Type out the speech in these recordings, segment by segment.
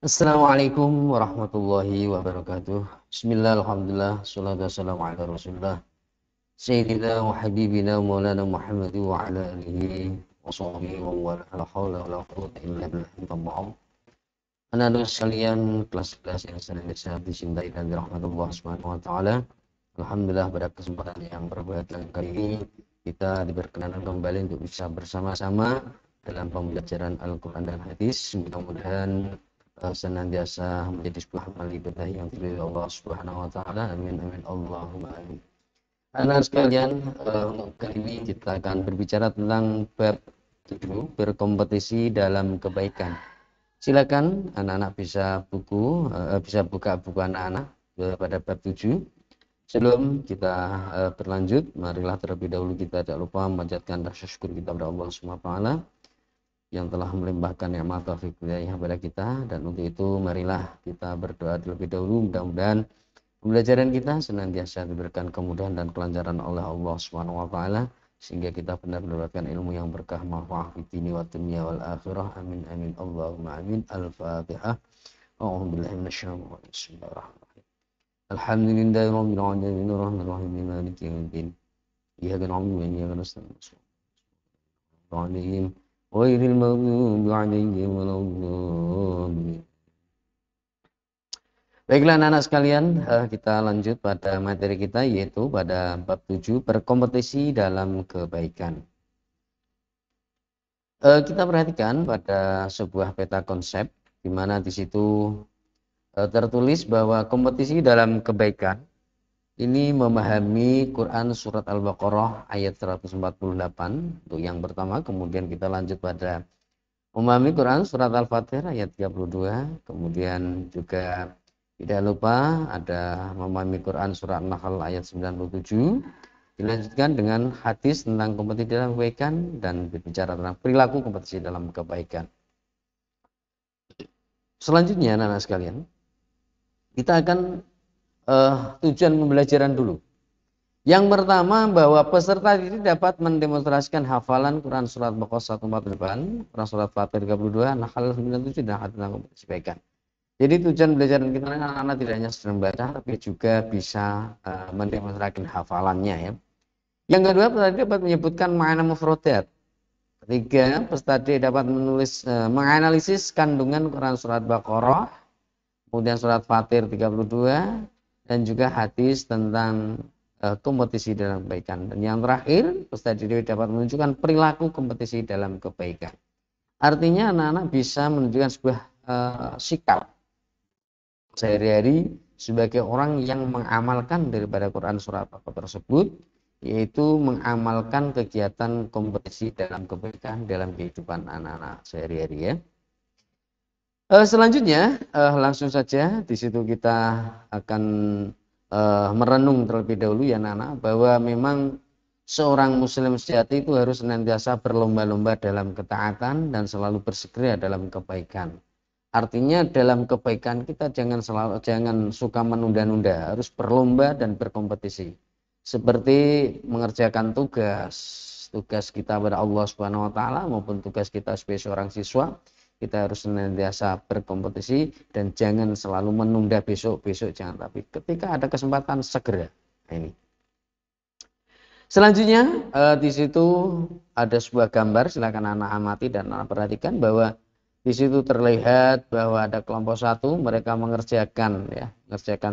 Assalamualaikum warahmatullahi wabarakatuh. Bismillah, alhamdulillah, salatu wassalamu ala rasulullah Sayyidina wa habibina maulana Muhammad wa ala alihi wa sahbihi wa wala la hawla wa la quwwata illa billah. Anak-anak sekalian, kelas-kelas yang sangat dicintai dan dirahmati Allah Subhanahu wa taala. Alhamdulillah, pada kesempatan yang berbahagia kali ini kita diperkenankan kembali untuk bisa bersama-sama dalam pembelajaran Al-Quran dan Hadis. Mudah-mudahan senantiasa menjadi sebuah amal ibadah yang diridhoi Allah Subhanahu wa taala. Amin amin Allahumma amin. Anak sekalian, untuk kali ini kita akan berbicara tentang bab 7, berkompetisi dalam kebaikan. Silakan anak-anak bisa buka buku anak-anak pada bab 7. Sebelum kita berlanjut, marilah terlebih dahulu kita tidak lupa memanjatkan rasa syukur kita kepada Allah Subhanahu wa taala yang telah melimpahkan nikmat taufik hidayah kepada kita, dan untuk itu marilah kita berdoa terlebih dahulu. Mudah-mudahan pembelajaran kita senantiasa diberikan kemudahan dan kelancaran oleh Allah Subhanahu wa taala sehingga kita benar mendapatkan ilmu yang berkah manfaat di dunia wa dunya wal akhirah. Amin amin Allahumma amin. Al-Fatihah. A'udzu billahi minasyaitonir rajim. Bismillahirrahmanirrahim. Alhamdulillahirabbil alamin arrahmanir rahim maliki yaumiddin. Iyyaka na'budu wa iyyaka nasta'in. Ghairil maghdubi 'alaihim waladdallin. Baiklah anak-anak sekalian, kita lanjut pada materi kita, yaitu pada bab 7, berkompetisi dalam kebaikan. Kita perhatikan pada sebuah peta konsep di mana di situ tertulis bahwa kompetisi dalam kebaikan ini memahami Quran surat Al-Baqarah ayat 148 untuk yang pertama. Kemudian kita lanjut pada memahami Quran surat Al-Fatihah ayat 32. Kemudian juga tidak lupa ada memahami Quran surat Nahl ayat 97. Dilanjutkan dengan hadis tentang kompetisi dalam kebaikan dan berbicara tentang perilaku kompetisi dalam kebaikan. Selanjutnya anak-anak sekalian, kita akan tujuan pembelajaran dulu. Yang pertama, bahwa peserta ini dapat mendemonstrasikan hafalan Quran surat Baqarah 148, Quran surat Fatir 32, Nahl 97 dan hadis tentang kompetisi kebaikan. Jadi tujuan pembelajaran kita anak-anak tidak hanya sedang membaca, tapi juga bisa mendemonstrasikan hafalannya ya. Yang kedua, peserta dapat menyebutkan makna mufradat. Ketiga, peserta dapat menganalisis kandungan Quran surat Baqarah, kemudian surat Fatir 32, dan juga hadis tentang kompetisi dalam kebaikan. Dan yang terakhir, peserta didik dapat menunjukkan perilaku kompetisi dalam kebaikan. Artinya anak-anak bisa menunjukkan sebuah sikap sehari-hari sebagai orang yang mengamalkan daripada Quran surat Baqarah tersebut, yaitu mengamalkan kegiatan kompetisi dalam kebaikan dalam kehidupan anak-anak sehari-hari ya. Selanjutnya langsung saja di situ kita akan merenung terlebih dahulu ya anak-anak, bahwa memang seorang muslim sejati itu harus senantiasa berlomba-lomba dalam ketaatan dan selalu bersegera dalam kebaikan. Artinya dalam kebaikan kita jangan suka menunda-nunda, harus berlomba dan berkompetisi. Seperti mengerjakan tugas kita pada Allah Subhanahu wa taala maupun tugas kita sebagai seorang siswa, kita harus senantiasa berkompetisi dan jangan selalu menunda besok, jangan, tapi ketika ada kesempatan segera. Nah, ini. Selanjutnya di situ ada sebuah gambar, silakan anak amati dan anak perhatikan bahwa di situ terlihat bahwa ada kelompok satu, mereka mengerjakan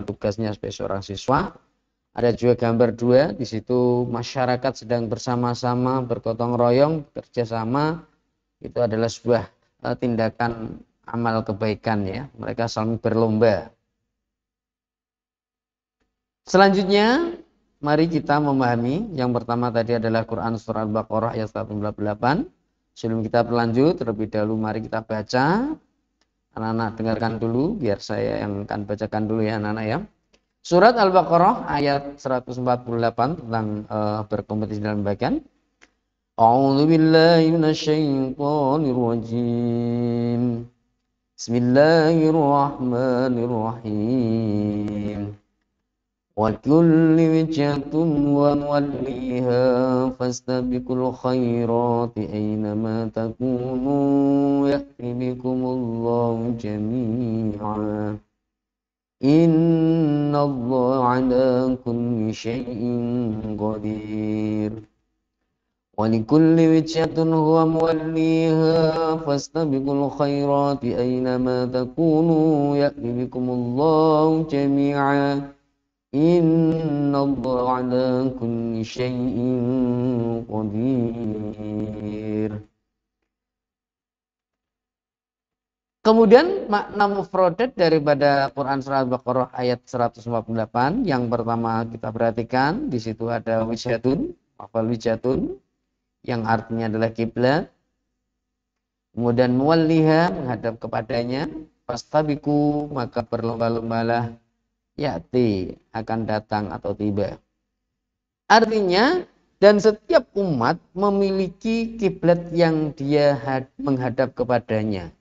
tugasnya sebagai seorang siswa. Ada juga gambar 2, di situ masyarakat sedang bersama-sama bergotong royong bekerja sama. Itu adalah sebuah tindakan amal kebaikan ya. Mereka saling berlomba. Selanjutnya mari kita memahami yang pertama tadi adalah Quran surat Al-Baqarah ayat 148. Sebelum kita berlanjut, terlebih dahulu mari kita baca. Anak-anak dengarkan dulu biar saya yang akan bacakan dulu ya anak-anak ya. Surat Al-Baqarah ayat 148 tentang berkompetisi dalam kebaikan. A'udzu billahi minasyaitonir rajim. Bismillahirrahmanirrahim. Wa kullu wijhatun wa walliha fastabiqul khairati aynama takunu ya'ti bikumullahu jami'an. Innallaha ala kulli syai'in qadir. Wa likulli wijhatin huwa muwalliha fastabiqul khairati aynama takunu ya'ti bikumullahu jami'a. Innallaha ala kulli syai'in qadir. Kemudian makna mufradat daripada Quran surah Al-Baqarah ayat 148 yang pertama kita perhatikan di situ ada wijhatun, lafal wijhatun yang artinya adalah kiblat. Kemudian muwalliha menghadap kepadanya, fastabiqu maka berlomba-lombalah, ya'ti akan datang atau tiba. Artinya dan setiap umat memiliki kiblat yang dia menghadap kepadanya.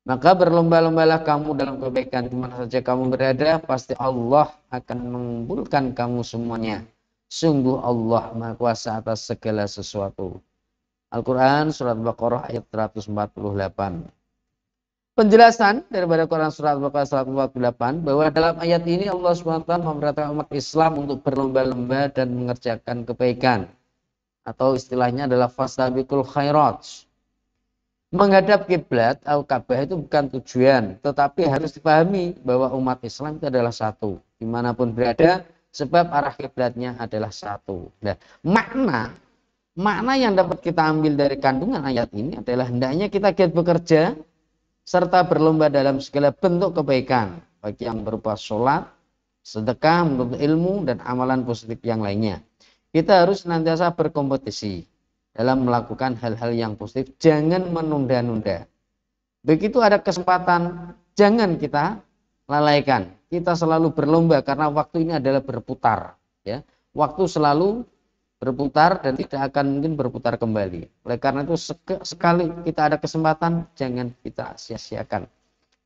Maka berlomba-lombalah kamu dalam kebaikan di mana saja kamu berada, pasti Allah akan mengumpulkan kamu semuanya. Sungguh Allah Maha Kuasa atas segala sesuatu. Al-Quran Surat Al-Baqarah ayat 148. Penjelasan daripada Quran Surat Al-Baqarah 148 bahwa dalam ayat ini Allah SWT memerintahkan umat Islam untuk berlomba-lomba dan mengerjakan kebaikan. Atau istilahnya adalah fastabiqul khairat. Menghadap kiblat Al-Ka'bah itu bukan tujuan, tetapi harus dipahami bahwa umat Islam itu adalah satu dimanapun berada, sebab arah kiblatnya adalah satu. Nah, makna yang dapat kita ambil dari kandungan ayat ini adalah hendaknya kita giat bekerja serta berlomba dalam segala bentuk kebaikan, baik yang berupa sholat, sedekah, menuntut ilmu, dan amalan positif yang lainnya. Kita harus senantiasa berkompetisi dalam melakukan hal-hal yang positif, jangan menunda-nunda. Begitu ada kesempatan, jangan kita lalaikan. Kita selalu berlomba karena waktu ini adalah berputar. Ya, waktu selalu berputar dan tidak akan mungkin berputar kembali. Oleh karena itu sekali kita ada kesempatan, jangan kita sia-siakan.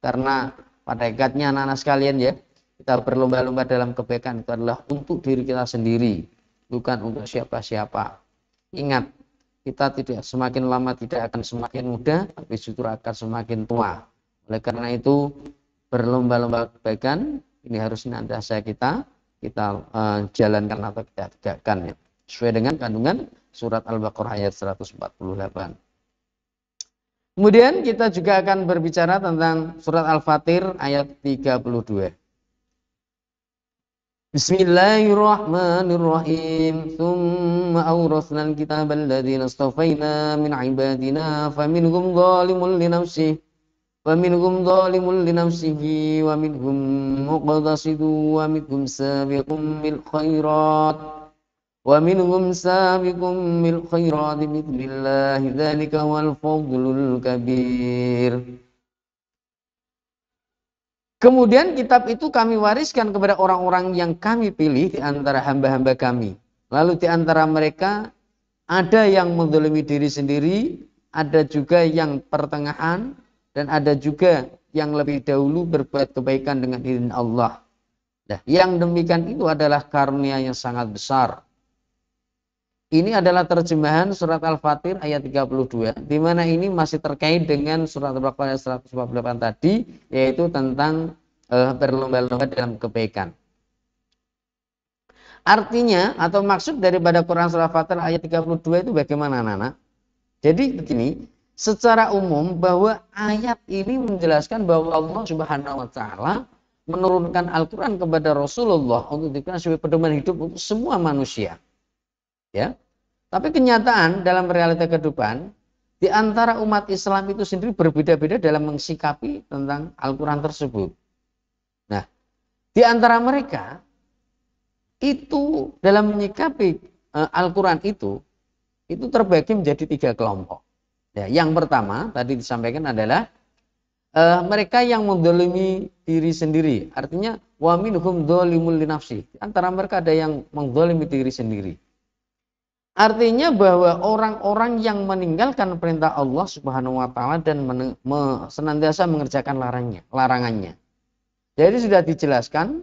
Karena pada hakikatnya anak-anak sekalian ya, kita berlomba-lomba dalam kebaikan itu adalah untuk diri kita sendiri, bukan untuk siapa-siapa. Ingat, kita tidak semakin lama tidak akan semakin muda, tapi justru akan semakin tua. Oleh karena itu berlomba-lomba kebaikan ini harus senantiasa kita jalankan atau kita tegakkan ya, sesuai dengan kandungan surat Al-Baqarah ayat 148. Kemudian kita juga akan berbicara tentang surat Al-Fatir ayat 32. Bismillahirrahmanirrahim. Tsumma awrasnal kitabal ladzina astafaina min ibadina faminhum zalimun li nafsihi wa minhum zalimun li nafsihi wa minhum muqtasidun wa minhum sabiqun bil khairat wa minhum sabiqun bil khairat bi'idznillah dzalika wal fadlul kabir. Kemudian kitab itu kami wariskan kepada orang-orang yang kami pilih di antara hamba-hamba kami. Lalu di antara mereka ada yang menzalimi diri sendiri, ada juga yang pertengahan, dan ada juga yang lebih dahulu berbuat kebaikan dengan izin Allah. Nah, yang demikian itu adalah karunia yang sangat besar. Ini adalah terjemahan surat Al-Fatir ayat 32, di mana ini masih terkait dengan surat Al-Baqarah 148 tadi, yaitu tentang berlomba-lomba dalam kebaikan. Artinya atau maksud daripada Quran surat Al-Fatir ayat 32 itu bagaimana anak-anak? Jadi begini, secara umum bahwa ayat ini menjelaskan bahwa Allah Subhanahu wa taala menurunkan Al-Quran kepada Rasulullah untuk diberikan sebagai pedoman hidup untuk semua manusia. Ya, tapi kenyataan dalam realita kehidupan di antara umat Islam itu sendiri berbeda-beda dalam mensikapi tentang Al-Quran tersebut. Nah, di antara mereka itu dalam menyikapi Al-Quran itu terbagi menjadi 3 kelompok. Ya, yang pertama tadi disampaikan adalah mereka yang menzalimi diri sendiri. Artinya wa minhum dzalimul li nafsi. Di antara mereka ada yang menzalimi diri sendiri. Artinya bahwa orang-orang yang meninggalkan perintah Allah Subhanahu wa taala dan senantiasa mengerjakan larangannya. Jadi sudah dijelaskan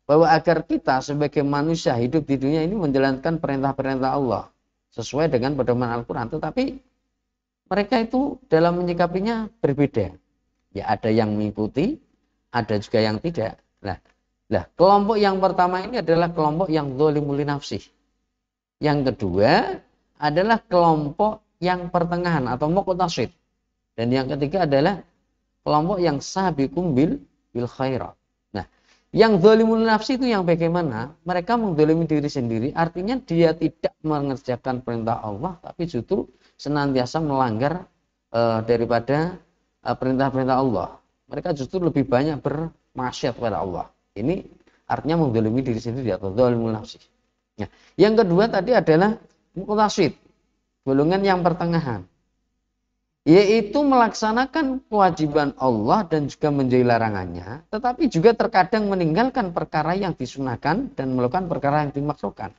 bahwa agar kita sebagai manusia hidup di dunia ini menjalankan perintah-perintah Allah sesuai dengan pedoman Al-Quran. Tetapi mereka itu dalam menyikapinya berbeda. Ya, ada yang mengikuti, ada juga yang tidak. Nah, kelompok yang pertama ini adalah kelompok yang zalimul nafsi. Yang kedua adalah kelompok yang pertengahan atau muqtasid. Dan yang ketiga adalah kelompok yang sabiqum bil khairat. Nah, yang zalimul nafsi itu yang bagaimana? Mereka menzalimi diri sendiri, artinya dia tidak mengerjakan perintah Allah, tapi justru senantiasa melanggar daripada perintah-perintah Allah. Mereka justru lebih banyak bermaksiat kepada Allah. Ini artinya menzalimi diri sendiri atau zalimul nafsi. Nah, yang kedua tadi adalah muqtasid, golongan yang pertengahan, yaitu melaksanakan kewajiban Allah dan juga menjauhi larangannya, tetapi juga terkadang meninggalkan perkara yang disunahkan dan melakukan perkara yang dimakruhkan.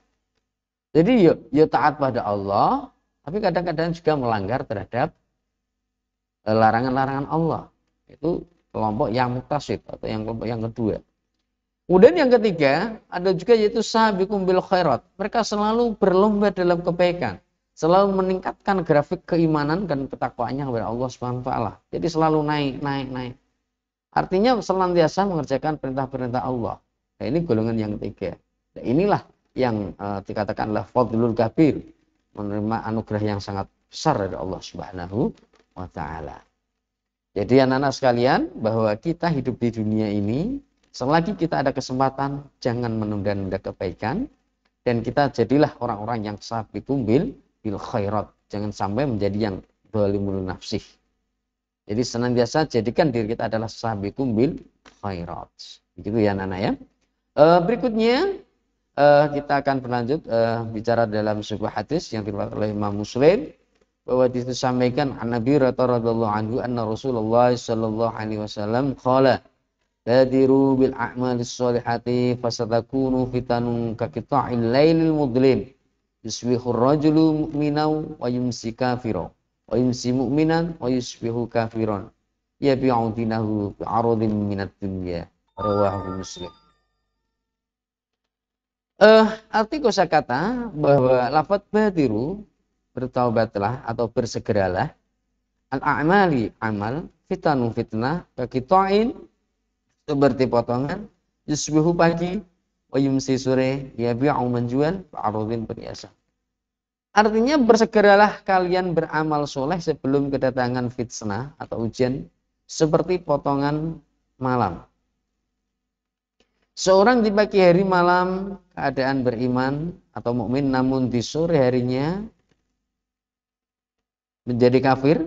Jadi ya taat pada Allah, tapi kadang-kadang juga melanggar terhadap larangan-larangan Allah. Itu kelompok yang muqtasid atau yang kelompok yang kedua. Kemudian yang ketiga ada juga yaitu sabiqum bil khairat. Mereka selalu berlomba dalam kebaikan, selalu meningkatkan grafik keimanan dan ketakwaannya kepada Allah Subhanahu wa taala. Jadi selalu naik. Artinya senantiasa mengerjakan perintah-perintah Allah. Nah, ini golongan yang ketiga. Nah, inilah yang dikatakanlah fadlul kabir, menerima anugerah yang sangat besar dari Allah Subhanahu wa taala. Jadi anak-anak sekalian, bahwa kita hidup di dunia ini, selagi kita ada kesempatan, jangan menunda-nunda kebaikan, dan kita jadilah orang-orang yang sabiqum bil khairat. Jangan sampai menjadi yang zalimul nafsi. Jadi senantiasa jadikan diri kita adalah sabiqum bil khairat. Begitu ya anak-anak ya. Berikutnya kita akan berlanjut bicara dalam sebuah hadis yang diriwayatkan oleh Imam Muslim, bahwa disampaikan an Nabi radhiyallahu anhu anna Rasulullah sallallahu alaihi wasallam qala badiru bil a'malis sholihati fasatakunu fitanun kaqita'il lailil mudlim yusbihu ar-rajulu mu'minan wa yumsi kafiran wa yumsi mu'minan wa yusbihu kafiran yabi'u dinahu bi'aradin minad dunya. Rawahu Muslim. Arti kosakata bahwa lafaz badiru, bertaubatlah atau bersegeralah, al-a'mali amal, fitanu fitnah, kaqita'in seperti potongan, yusbihu pagi, wa yumsi sore, yabi'u menjual, fa'arudin perhiasan. Artinya bersegeralah kalian beramal soleh sebelum kedatangan fitnah atau ujian seperti potongan malam. Seorang di pagi hari malam keadaan beriman atau mukmin, namun di sore harinya menjadi kafir.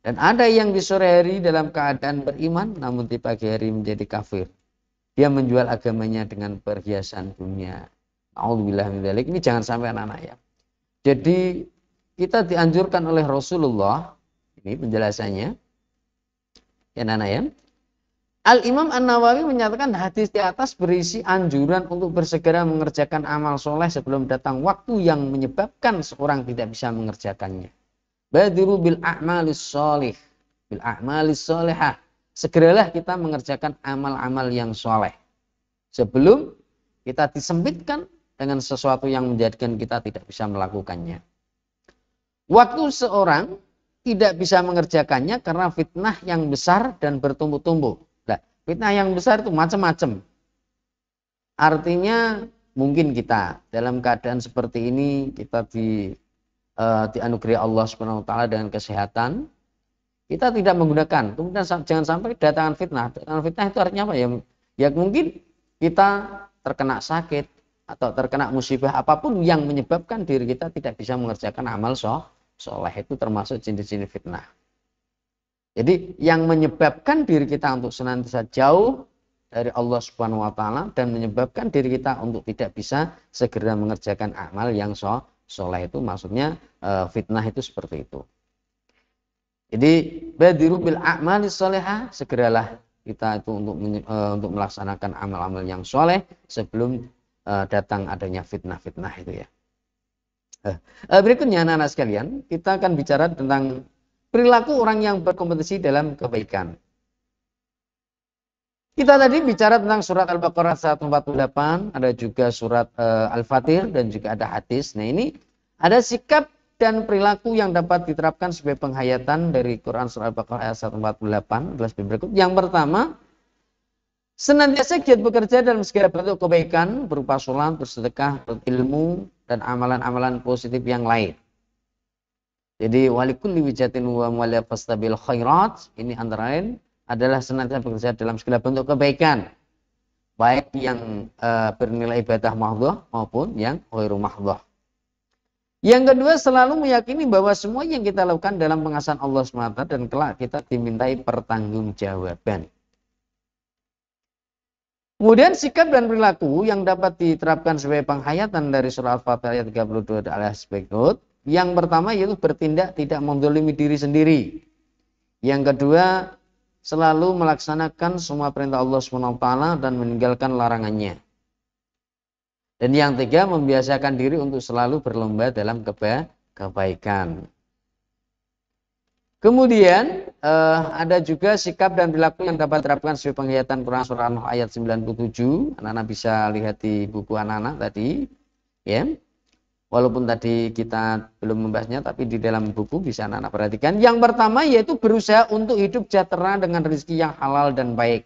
Dan ada yang di sore hari dalam keadaan beriman, namun di pagi hari menjadi kafir. Dia menjual agamanya dengan perhiasan dunia. A'udzubillah min dzalik. Ini jangan sampai anak-anak ya. Jadi kita dianjurkan oleh Rasulullah, ini penjelasannya, ya anak-anak ya. Al-Imam An-Nawawi menyatakan hadis di atas berisi anjuran untuk bersegera mengerjakan amal soleh sebelum datang waktu yang menyebabkan seorang tidak bisa mengerjakannya. Badiru bil a'malis sholih, bil a'malis sholihah. Segeralah kita mengerjakan amal-amal yang soleh sebelum kita disempitkan dengan sesuatu yang menjadikan kita tidak bisa melakukannya. Waktu seorang tidak bisa mengerjakannya karena fitnah yang besar dan bertumpuk-tumpuk. Nah, fitnah yang besar itu macam-macam. Artinya mungkin kita dalam keadaan seperti ini, kita dianugerahi Allah Subhanahu wa taala dengan kesehatan, kita tidak menggunakan. Kemudian jangan sampai kedatangan fitnah. Kedatangan fitnah itu artinya apa ya? Ya mungkin kita terkena sakit atau terkena musibah apapun yang menyebabkan diri kita tidak bisa mengerjakan amal soleh, itu termasuk jenis-jenis fitnah. Jadi yang menyebabkan diri kita untuk senantiasa jauh dari Allah Subhanahu wa taala dan menyebabkan diri kita untuk tidak bisa segera mengerjakan amal yang soleh, itu maksudnya fitnah itu seperti itu. Jadi badiru bil a'malis sholihah, segeralah kita itu untuk melaksanakan amal-amal yang soleh sebelum datang adanya fitnah-fitnah itu ya. Berikutnya anak-anak sekalian, kita akan bicara tentang perilaku orang yang berkompetisi dalam kebaikan. Kita tadi bicara tentang surat Al-Baqarah 148, ada juga surat Al-Fatir dan juga ada hadis. Nah ini ada sikap dan perilaku yang dapat diterapkan sebagai penghayatan dari Quran surat Al-Baqarah ayat 148 berikut. Yang pertama, Senantiasa giat bekerja dalam segala bentuk kebaikan berupa sholat, bersedekah, berilmu, dan amalan-amalan positif yang lain. Jadi walikulli wijatin wa fastabil khairat, ini antara lain adalah senantiasa bekerja dalam segala bentuk kebaikan, baik yang bernilai ibadah mahdhah maupun yang ghairu mahdhah. Yang kedua, selalu meyakini bahwa semua yang kita lakukan dalam pengasahan Allah SWT dan kelak kita dimintai pertanggungjawaban. Kemudian sikap dan perilaku yang dapat diterapkan sebagai penghayatan dari surah Al-Fatihah ayat 32 adalah berikut. Yang pertama yaitu bertindak tidak menzalimi diri sendiri. Yang kedua, selalu melaksanakan semua perintah Allah SWT dan meninggalkan larangannya. Dan yang ketiga, membiasakan diri untuk selalu berlomba dalam kebaikan. Kemudian ada juga sikap dan perilaku yang dapat diterapkan sebagai penghayatan Quran surah An-Nahl ayat 97. Anak-anak bisa lihat di buku anak-anak tadi, ya. Walaupun tadi kita belum membahasnya, tapi di dalam buku bisa anak-anak perhatikan. Yang pertama yaitu berusaha untuk hidup sejahtera dengan rezeki yang halal dan baik.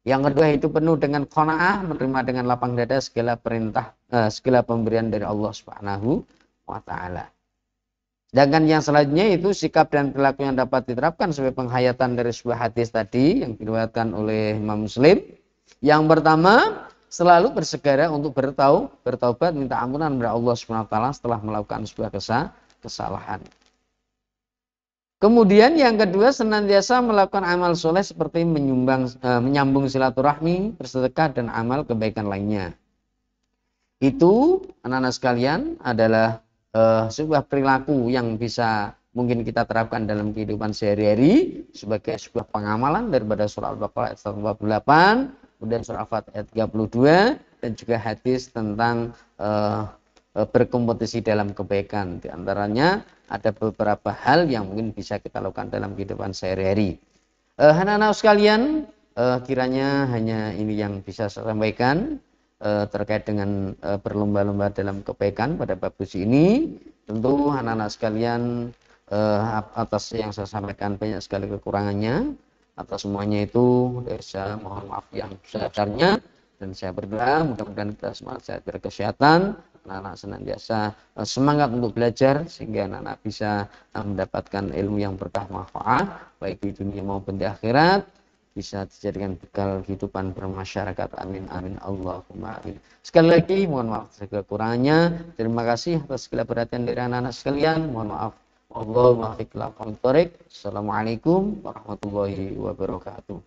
Yang kedua, hidup penuh dengan qanaah, menerima dengan lapang dada segala perintah, segala pemberian dari Allah Subhanahu wa taala. Sedangkan yang selanjutnya itu sikap dan perilaku yang dapat diterapkan sebagai penghayatan dari sebuah hadis tadi yang diriwayatkan oleh Imam Muslim. Yang pertama, selalu bersegera untuk bertaubat, minta ampunan kepada Allah Subhanahu wa taala setelah melakukan sebuah kesalahan. Kemudian yang kedua, senantiasa melakukan amal soleh seperti menyambung silaturahmi, bersedekah, dan amal kebaikan lainnya. Itu anak-anak sekalian adalah sebuah perilaku yang bisa mungkin kita terapkan dalam kehidupan sehari-hari sebagai sebuah pengamalan daripada surah Al-Baqarah ayat 148, kemudian surah Al-Fatihah ayat 32, dan juga hadis tentang berkompetisi dalam kebaikan. Di antaranya ada beberapa hal yang mungkin bisa kita lakukan dalam kehidupan sehari-hari. Anak-anak sekalian, kiranya hanya ini yang bisa saya sampaikan terkait dengan berlomba-lomba dalam kebaikan pada bab ini. Tentu anak-anak sekalian, atas yang saya sampaikan banyak sekali kekurangannya. Atas semuanya itu saya mohon maaf yang sebesar-besarnya, dan saya berdoa mudah-mudahan kita semua sehat berkesehatan, anak-anak senantiasa semangat untuk belajar sehingga anak-anak bisa mendapatkan ilmu yang berkah manfaat baik di dunia maupun di akhirat, bisa dijadikan bekal kehidupan bermasyarakat. Amin amin Allahumma amin. Sekali lagi mohon maaf segala kekurangannya. Terima kasih atas segala perhatian dari anak-anak sekalian. Mohon maaf. Allahumma fiqlah qantarik. Assalamualaikum warahmatullahi wabarakatuh.